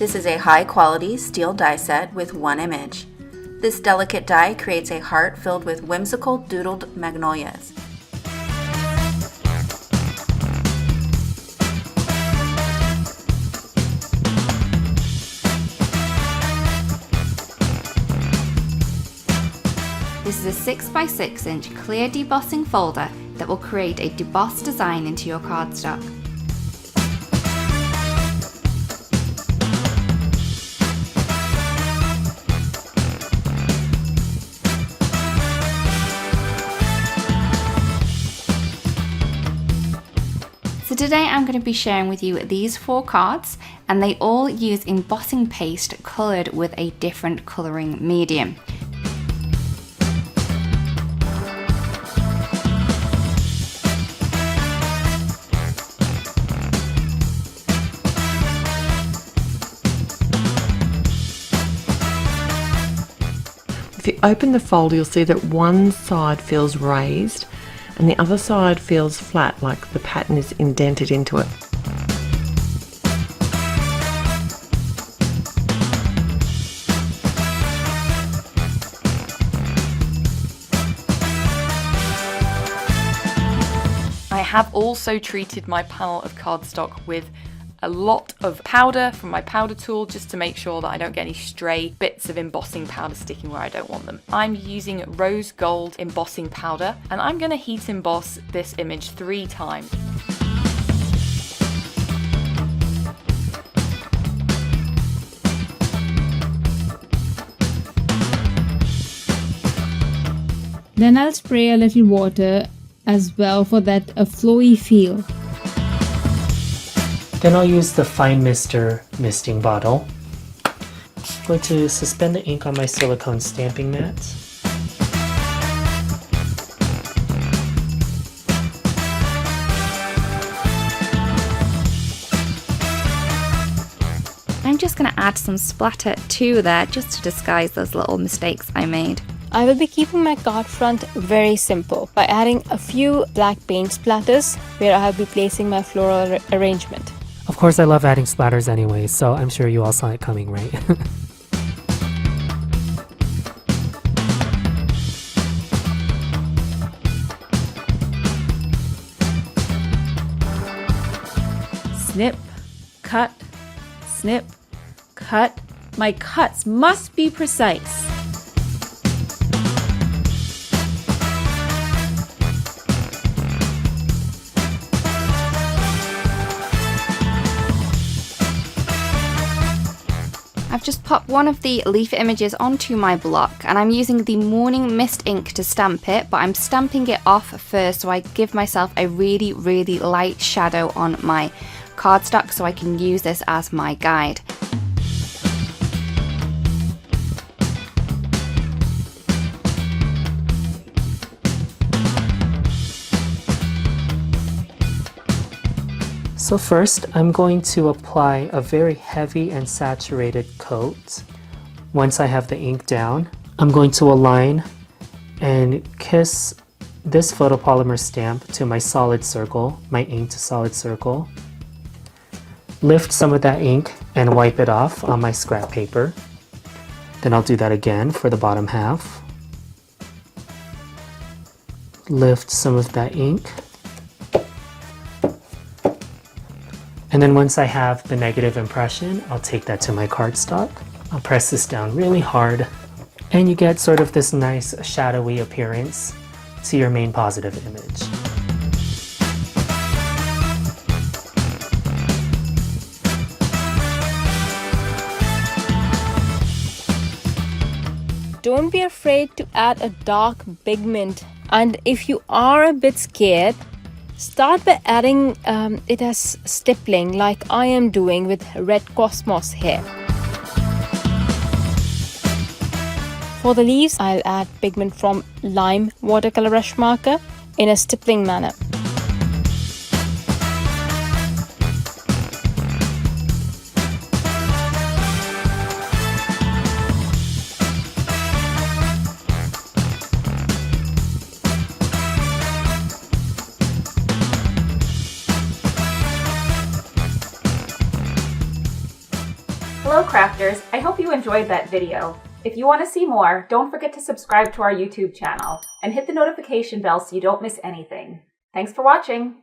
This is a high-quality steel die set with one image. This delicate die creates a heart filled with whimsical doodled magnolias. This is a 6x6 inch clear debossing folder that will create a debossed design into your cardstock. So today I'm going to be sharing with you these 4 cards, and they all use embossing paste coloured with a different colouring medium. If you open the folder, you'll see that one side feels raised and the other side feels flat, like the pattern is indented into it. I have also treated my panel of cardstock with a lot of powder from my powder tool just to make sure that I don't get any stray bits of embossing powder sticking where I don't want them. I'm using rose gold embossing powder, and I'm going to heat emboss this image 3 times. Then I'll spray a little water as well for that flowy feel. Then I'll use the Fine Mister misting bottle. I'm going to suspend the ink on my silicone stamping mat. I'm just going to add some splatter to there just to disguise those little mistakes I made. I will be keeping my card front very simple by adding a few black paint splatters where I will be placing my floral arrangement. Of course, I love adding splatters anyway, so I'm sure you all saw it coming, right? Snip, cut, snip, cut. My cuts must be precise. I've just popped one of the leaf images onto my block, and I'm using the Morning Mist ink to stamp it, but I'm stamping it off first so I give myself a really light shadow on my cardstock so I can use this as my guide. So first, I'm going to apply a very heavy and saturated coat. Once I have the ink down, I'm going to align and kiss this photopolymer stamp to my solid circle, my inked solid circle. Lift some of that ink and wipe it off on my scrap paper. Then I'll do that again for the bottom half. Lift some of that ink. And then once I have the negative impression, I'll take that to my cardstock. I'll press this down really hard, and you get sort of this nice shadowy appearance to your main positive image. Don't be afraid to add a dark pigment, and if you are a bit scared, start by adding it as stippling like I am doing with Red Cosmos here. For the leaves, I'll add pigment from Lime watercolor brush marker in a stippling manner. Hello crafters, I hope you enjoyed that video. If you want to see more, don't forget to subscribe to our YouTube channel and hit the notification bell so you don't miss anything. Thanks for watching!